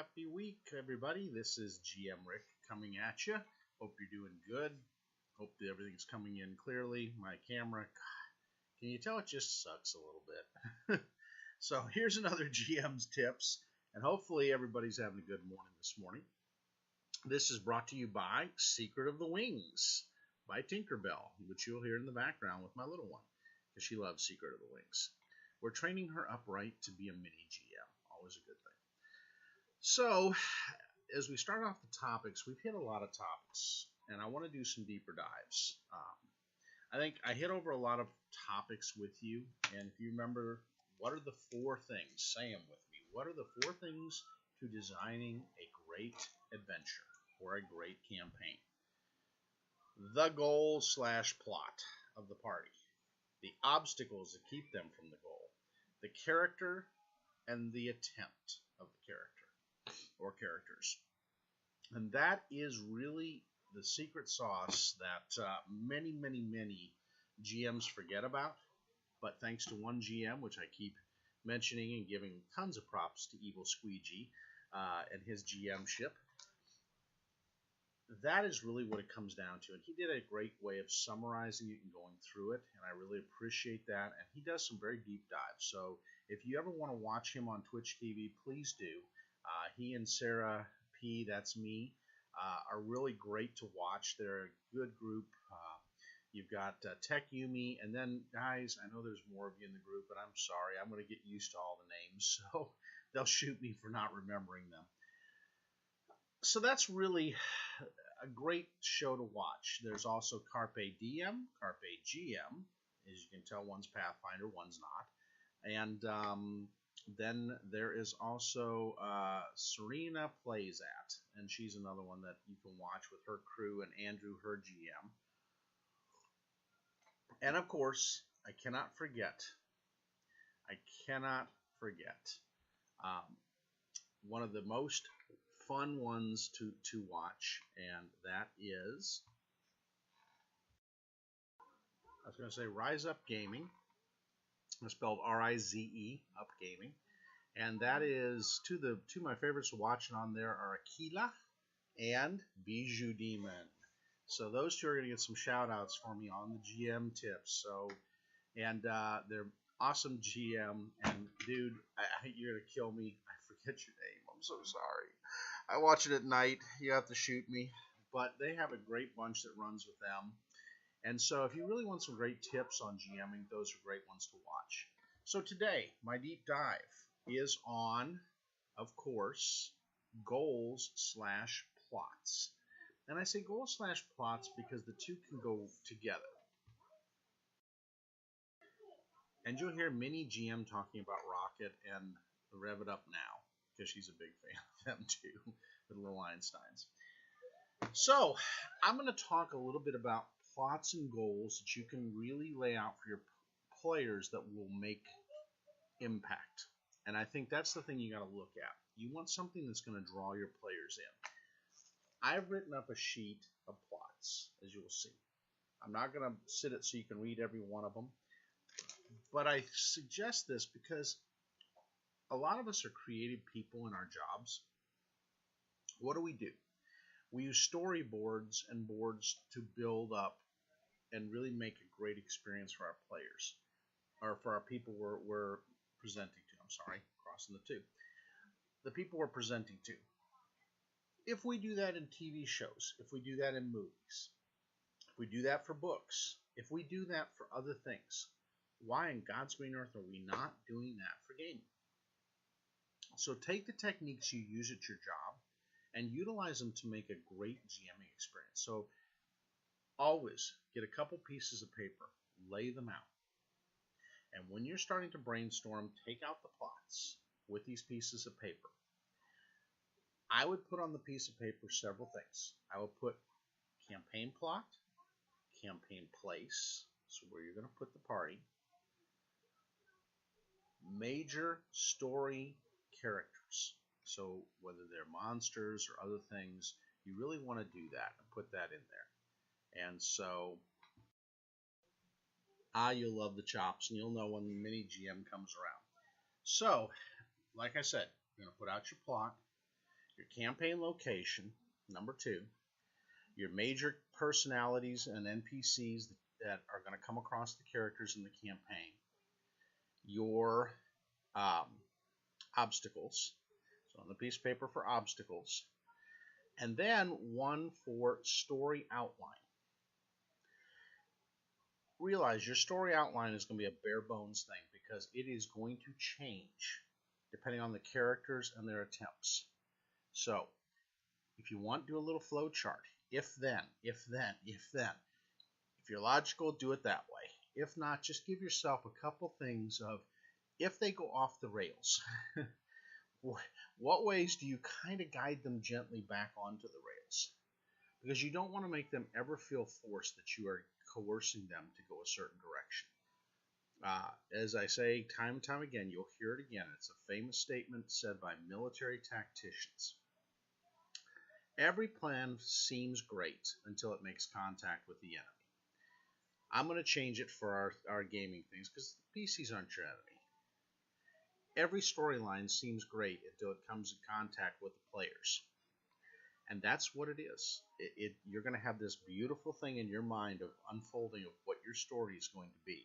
happy week, everybody. This is GM Rick coming at you. Hope you're doing good. Hope that everything's coming in clearly. My camera, can you tell it just sucks a little bit? So here's another GM's tips, and hopefully everybody's having a good morning this morning. This is brought to you by Secret of the Wings by Tinkerbell, which you'll hear in the background with my little one, because she loves Secret of the Wings. We're training her upright to be a mini GM. Always a good thing. So, as we start off the topics, we've hit a lot of topics, and I want to do some deeper dives. I think I hit over a lot of topics with you, and if you remember, what are the four things? Say them with me. What are the four things to designing a great adventure or a great campaign? The goal/plot of the party, the obstacles that keep them from the goal, the character, and the attempt of the character or characters. And that is really the secret sauce that many GMs forget about. But thanks to one GM, which I keep mentioning and giving tons of props to Evil Squeegee and his GM ship, that is really what it comes down to. And he did a great way of summarizing it and going through it, and I really appreciate that. And he does some very deep dives. So if you ever want to watch him on Twitch TV, please do. He and Sarah P, that's me, are really great to watch. They're a good group. You've got Tech Yumi, and then, guys, I know there's more of you in the group, but I'm sorry. I'm going to get used to all the names, so they'll shoot me for not remembering them. So that's really a great show to watch. There's also Carpe Diem, Carpe GM. As you can tell, one's Pathfinder, one's not. And then there is also Serena Plays At, and she's another one that you can watch with her crew and Andrew, her GM. And of course, I cannot forget one of the most fun ones to watch, and that is, I was going to say Rise Up Gaming. It's spelled R-I-Z-E, Up Gaming. And that is, two of my favorites to watch on there are Aquila and Bijou Demon. So those two are going to get some shout outs for me on the GM tips. So, and they're awesome GM. And dude, you're going to kill me. I forget your name. I'm so sorry. I watch it at night. You have to shoot me. But they have a great bunch that runs with them. And so if you really want some great tips on GMing, those are great ones to watch. So today, my deep dive is on, of course, goals/plots. And I say goals/plots because the two can go together. And you'll hear many GM talking about Rocket and Rev It Up Now, because she's a big fan of them too, with Little Einsteins. So I'm going to talk a little bit about plots and goals that you can really lay out for your players that will make impact. And I think that's the thing you got to look at. You want something that's going to draw your players in. I've written up a sheet of plots, as you will see. I'm not going to sit it so you can read every one of them. But I suggest this because a lot of us are creative people in our jobs. What do? We use storyboards and boards to build up and really make a great experience for our players, or for our people we're presenting to. I'm sorry, crossing the two. The people we're presenting to. If we do that in TV shows, if we do that in movies, if we do that for books, if we do that for other things, why in God's green earth are we not doing that for gaming? So take the techniques you use at your job and utilize them to make a great GMing experience. So always get a couple pieces of paper, lay them out. And when you're starting to brainstorm, take out the plots with these pieces of paper. I would put on the piece of paper several things. I would put campaign plot, campaign place, so where you're going to put the party, major story characters. So whether they're monsters or other things, you really want to do that and put that in there. And so, you'll love the chops, and you'll know when the mini GM comes around. So, like I said, you're going to put out your plot. your campaign location, number 2, your major personalities and NPCs that are going to come across the characters in the campaign, your obstacles, so on the piece of paper for obstacles, and then one for story outline. Realize your story outline is going to be a bare bones thing because it is going to change depending on the characters and their attempts. So, if you want, do a little flow chart. If then, if then, if then. If you're logical, do it that way. If not, just give yourself a couple things of if they go off the rails, what ways do you kind of guide them gently back onto the rails? Because you don't want to make them ever feel forced that you are coercing them to go a certain direction. As I say time and time again, you'll hear it again. It's a famous statement said by military tacticians. Every plan seems great until it makes contact with the enemy. I'm going to change it for our gaming things because the PCs aren't your enemy. Every storyline seems great until it comes in contact with the players. And that's what it is. You're going to have this beautiful thing in your mind of unfolding of what your story is going to be.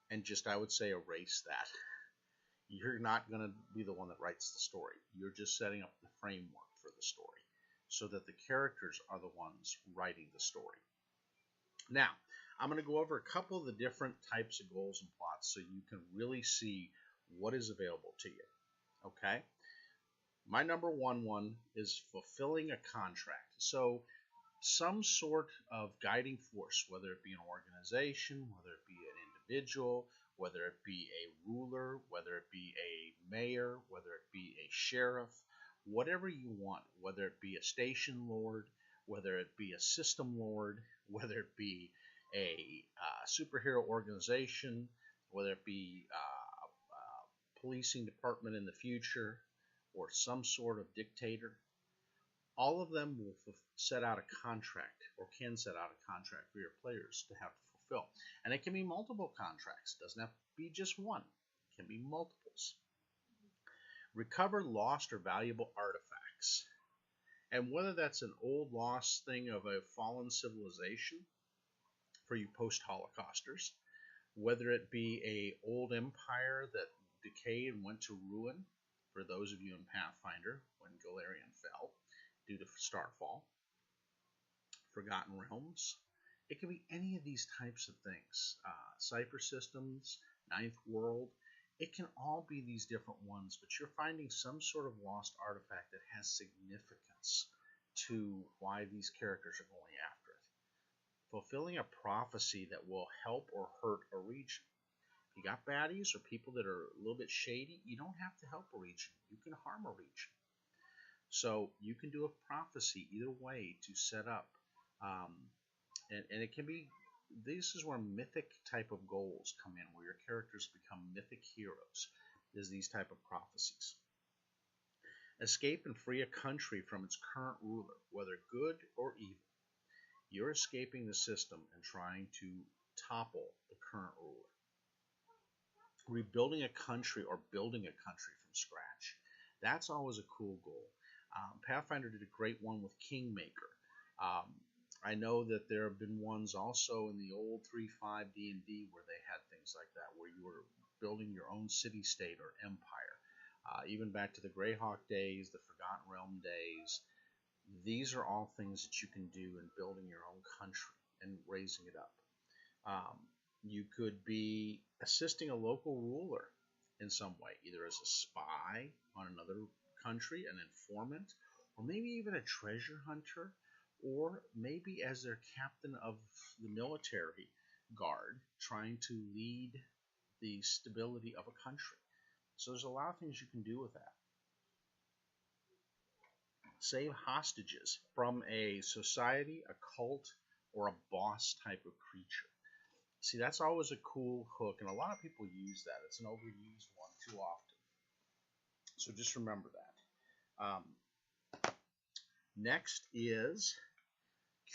And just, I would say, erase that. You're not going to be the one that writes the story. You're just setting up the framework for the story so that the characters are the ones writing the story. Now, I'm going to go over a couple of the different types of goals and plots so you can really see what is available to you. Okay? My number one is fulfilling a contract. So some sort of guiding force, whether it be an organization, whether it be an individual, whether it be a ruler, whether it be a mayor, whether it be a sheriff, whatever you want, whether it be a station lord, whether it be a system lord, whether it be a superhero organization, whether it be a policing department in the future, or some sort of dictator, all of them will set out a contract or can set out a contract for your players to have to fulfill. And it can be multiple contracts. It doesn't have to be just one. It can be multiples. Recover lost or valuable artifacts. And whether that's an old lost thing of a fallen civilization for you post-Holocausters, whether it be a old empire that decayed and went to ruin, for those of you in Pathfinder, when Golarion fell due to Starfall, Forgotten Realms. It can be any of these types of things. Cypher Systems, Ninth World. It can all be these different ones, but you're finding some sort of lost artifact that has significance to why these characters are going after it. Fulfilling a prophecy that will help or hurt a region. You got baddies or people that are a little bit shady, you don't have to help a region. You can harm a region. So you can do a prophecy either way to set up. And it can be, this is where mythic type of goals come in, where your characters become mythic heroes, is these type of prophecies. Escape and free a country from its current ruler, whether good or evil. You're escaping the system and trying to topple the current ruler. Rebuilding a country or building a country from scratch. That's always a cool goal. Pathfinder did a great one with Kingmaker. I know that there have been ones also in the old 3.5 D&D where they had things like that, where you were building your own city-state or empire. Even back to the Greyhawk days, the Forgotten Realm days. These are all things that you can do in building your own country and raising it up. You could be assisting a local ruler in some way, either as a spy on another country, an informant, or maybe even a treasure hunter, or maybe as their captain of the military guard, trying to lead the stability of a country. So there's a lot of things you can do with that. Save hostages from a society, a cult, or a boss type of creature. See, that's always a cool hook, and a lot of people use that. It's an overused one too often. So just remember that. Next is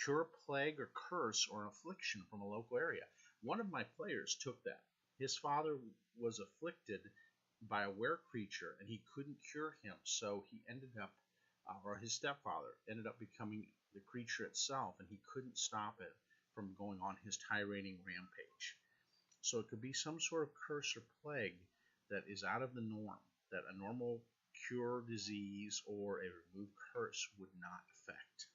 cure plague or curse or affliction from a local area. One of my players took that. His father was afflicted by a were creature, and he couldn't cure him, so he ended up or his stepfather ended up becoming the creature itself, and he couldn't stop it from going on his tyranning rampage. So it could be some sort of curse or plague that is out of the norm, that a normal cure, disease, or a removed curse would not affect.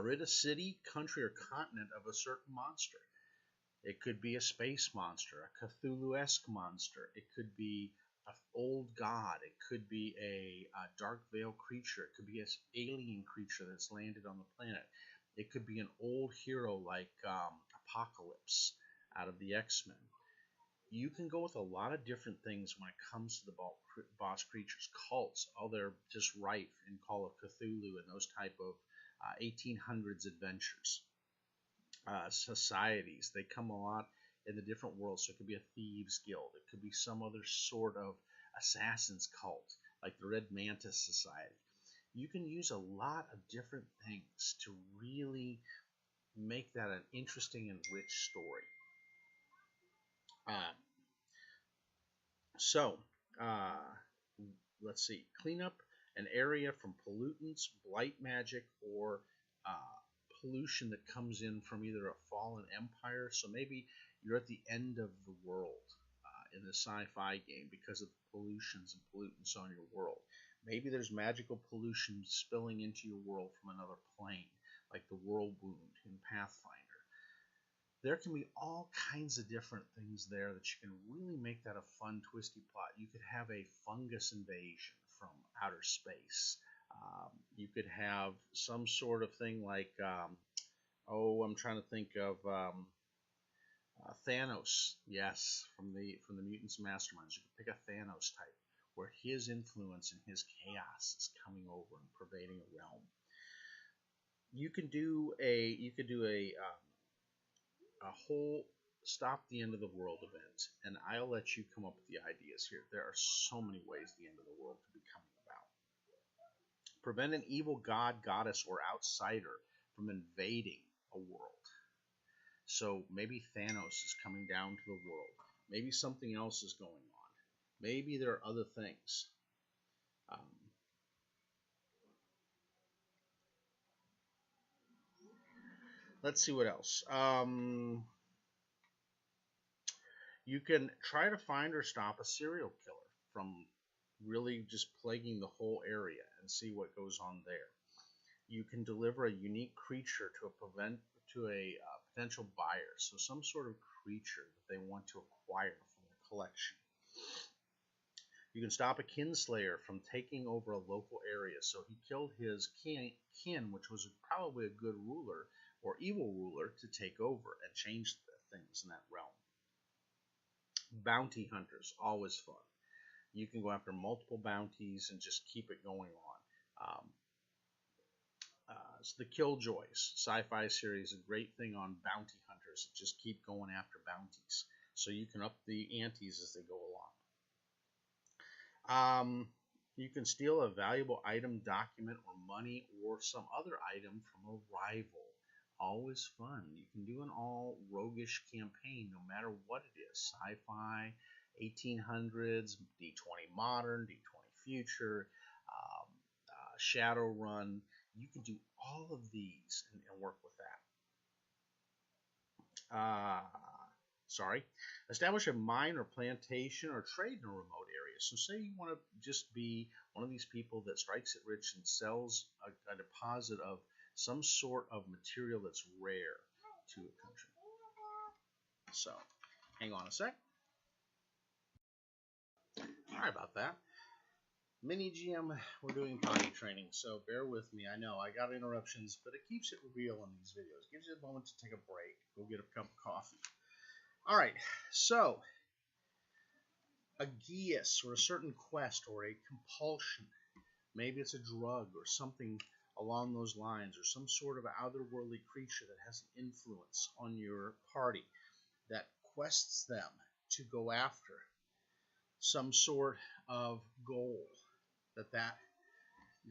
Rid a city, country, or continent of a certain monster. It could be a space monster, a Cthulhu-esque monster. It could be an old god. It could be a dark veil creature. It could be an alien creature that's landed on the planet. It could be an old hero like Apocalypse out of the X-Men. You can go with a lot of different things when it comes to the boss creatures. Cults, they're just rife in Call of Cthulhu and those type of 1800s adventures. Societies, they come a lot in the different worlds. So it could be a thieves guild. It could be some other sort of assassin's cult, like the Red Mantis Society. You can use a lot of different things to really make that an interesting and rich story. Let's see. Clean up an area from pollutants, blight magic, or pollution that comes in from either a fallen empire. So maybe you're at the end of the world in the sci-fi game because of pollutions and pollutants on your world. Maybe there's magical pollution spilling into your world from another plane, like the World Wound in Pathfinder. There can be all kinds of different things there that you can really make that a fun, twisty plot. You could have a fungus invasion from outer space. You could have some sort of thing like, I'm trying to think of Thanos. Yes, from the Mutants Masterminds. You could pick a Thanos type where his influence and his chaos is coming over and pervading a realm. You could do a whole stop the end of the world event, and I'll let you come up with the ideas here. There are so many ways the end of the world could be coming about. Prevent an evil god, goddess, or outsider from invading a world. So maybe Thanos is coming down to the world. Maybe something else is going on. Maybe there are other things. Let's see what else. You can try to find or stop a serial killer from really just plaguing the whole area and see what goes on there. You can deliver a unique creature to a potential buyer, so some sort of creature that they want to acquire from their collection. You can stop a kinslayer from taking over a local area, so he killed his kin, which was probably a good ruler or evil ruler, to take over and change things in that realm. Bounty hunters, always fun. You can go after multiple bounties and just keep it going on. So the Killjoys sci-fi series, a great thing on bounty hunters. Just keep going after bounties, so you can up the antes as they go along. You can steal a valuable item, document, or money, or some other item from a rival. Always fun. You can do an all roguish campaign, no matter what it is. Sci-fi, 1800s, D20 modern, D20 future, Shadowrun. You can do all of these and work with that. Establish a mine or plantation or trade in a remote area. So say you want to just be one of these people that strikes it rich and sells a deposit of some sort of material that's rare to a country. So, hang on a sec. Sorry about that. Mini GM, we're doing potty training, so bear with me. I know I got interruptions, but it keeps it real in these videos. Gives you a moment to take a break, go get a cup of coffee. All right, so a geas or a certain quest or a compulsion. Maybe it's a drug or something along those lines, or some sort of otherworldly creature that has an influence on your party that quests them to go after some sort of goal that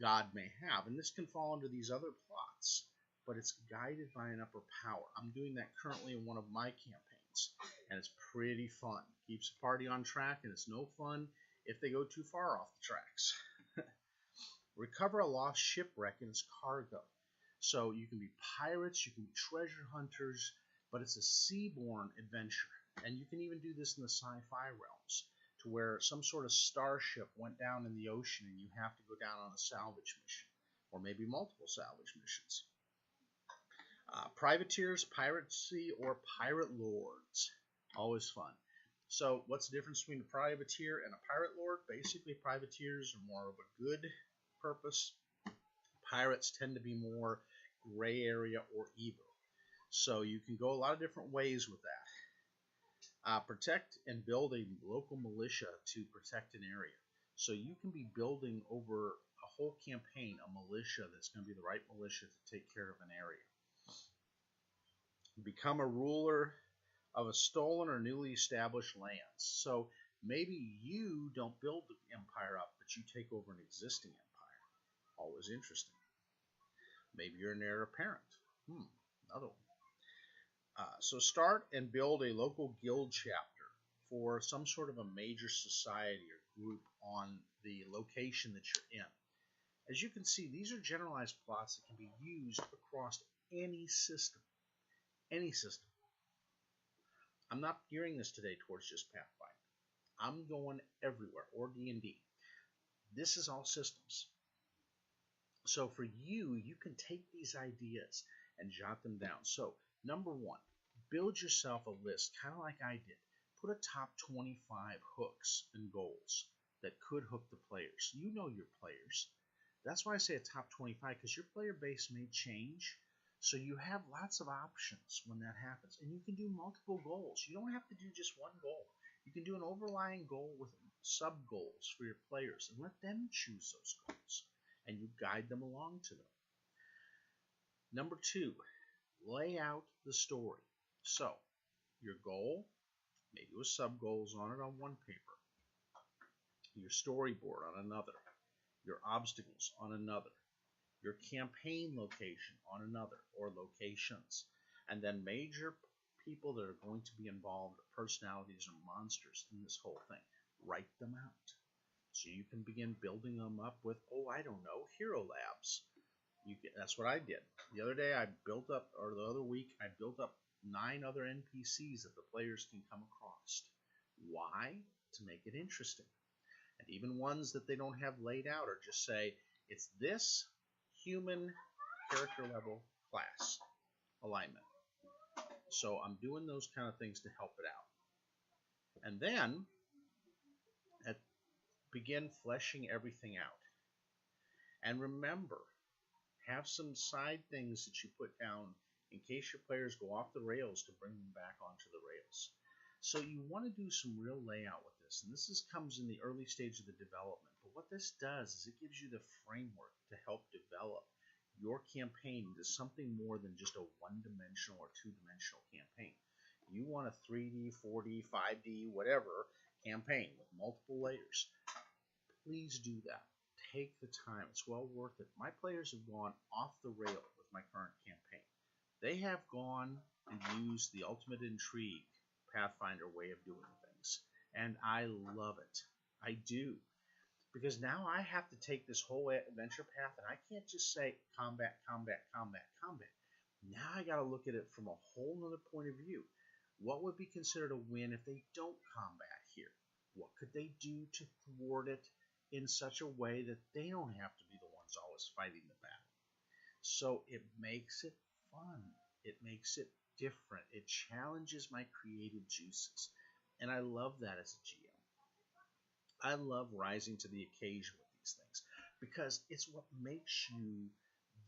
god may have. And this can fall under these other plots, but it's guided by an upper power. I'm doing that currently in one of my campaigns, and it's pretty fun. Keeps the party on track, and it's no fun if they go too far off the tracks. Recover a lost shipwreck and its cargo. So you can be pirates, you can be treasure hunters, but it's a seaborne adventure. And you can even do this in the sci-fi realms, to where some sort of starship went down in the ocean and you have to go down on a salvage mission, or maybe multiple salvage missions. Privateers, piracy, or pirate lords. Always fun. So what's the difference between a privateer and a pirate lord? Basically, privateers are more of a good purpose. Pirates tend to be more gray area or evil. So you can go a lot of different ways with that. Protect and build a local militia to protect an area. So you can be building over a whole campaign a militia that's going to be the right militia to take care of an area. Become a ruler of a stolen or newly established lands. So maybe you don't build the empire up, but you take over an existing empire. Always interesting. Maybe you're an heir apparent. Another one. So start and build a local guild chapter for some sort of a major society or group on the location that you're in. As you can see, these are generalized plots that can be used across any system. Any system. I'm not gearing this today towards just Pathfinder. I'm going everywhere, or D&D. This is all systems. So for you, you can take these ideas and jot them down. So number one, build yourself a list, kind of like I did. Put a top 25 hooks and goals that could hook the players. You know your players. That's why I say a top 25, because your player base may change. So you have lots of options when that happens. And you can do multiple goals. You don't have to do just one goal. You can do an overlying goal with sub-goals for your players and let them choose those goals. And you guide them along to them. Number two, lay out the story. So, your goal, maybe with sub-goals on it on one paper. Your storyboard on another. Your obstacles on another. Your campaign location on another, or locations, and then major people that are going to be involved, personalities or monsters in this whole thing. Write them out. So you can begin building them up with, I don't know, hero labs. That's what I did. The other day the other week, I built up 9 other NPCs that the players can come across. Why? To make it interesting. And even ones that they don't have laid out, or just say, it's this human character level class alignment. So I'm doing those kind of things to help it out. And then begin fleshing everything out. And remember, have some side things that you put down in case your players go off the rails to bring them back onto the rails. So you want to do some real layout with this. And this comes in the early stage of the development. But what this does is it gives you the framework to help develop your campaign into something more than just a one-dimensional or two-dimensional campaign. You want a 3D, 4D, 5D, whatever campaign with multiple layers. Please do that. Take the time. It's well worth it. My players have gone off the rail with my current campaign. They have gone and used the Ultimate Intrigue Pathfinder way of doing things. And I love it. I do. Because now I have to take this whole adventure path and I can't just say combat, combat, combat, combat. Now I got to look at it from a whole other point of view. What would be considered a win if they don't combat here? What could they do to thwart it in such a way that they don't have to be the ones always fighting the battle? So it makes it fun. It makes it different. It challenges my creative juices. And I love that as a GM. I love rising to the occasion with these things because it's what makes you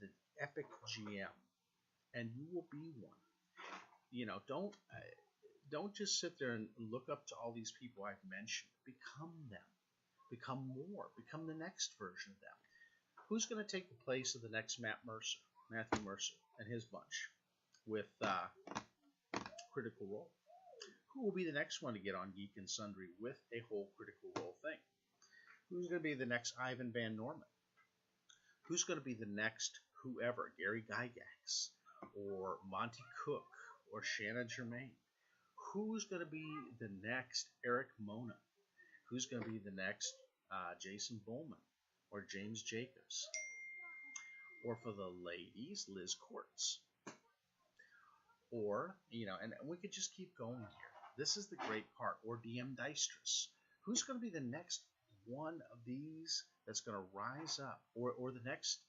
the epic GM. And you will be one. You know, don't just sit there and look up to all these people I've mentioned. Become them. Become more. Become the next version of them. Who's going to take the place of the next Matthew Mercer and his bunch with Critical Role? Who will be the next one to get on Geek and Sundry with a whole Critical Role thing? Who's going to be the next Ivan Van Norman? Who's going to be the next whoever? Gary Gygax or Monty Cook or Shannon Germain? Who's going to be the next Eric Mona? Who's going to be the next Jason Bowman or James Jacobs. Or for the ladies, Liz Quartz. Or, and we could just keep going here. This is the great part. Or DM Deistress. Who's going to be the next one of these that's going to rise up? Or the next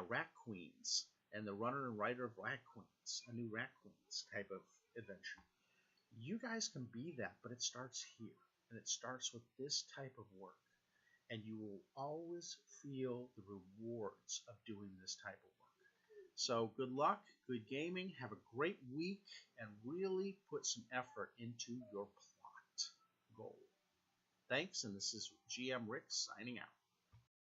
Rat Queens and the runner and writer of Rat Queens, a new Rat Queens type of adventure. You guys can be that, but it starts here. And it starts with this type of work. And you will always feel the rewards of doing this type of work. So good luck, good gaming, have a great week, and really put some effort into your plot goal. Thanks, and this is GM Rick signing out.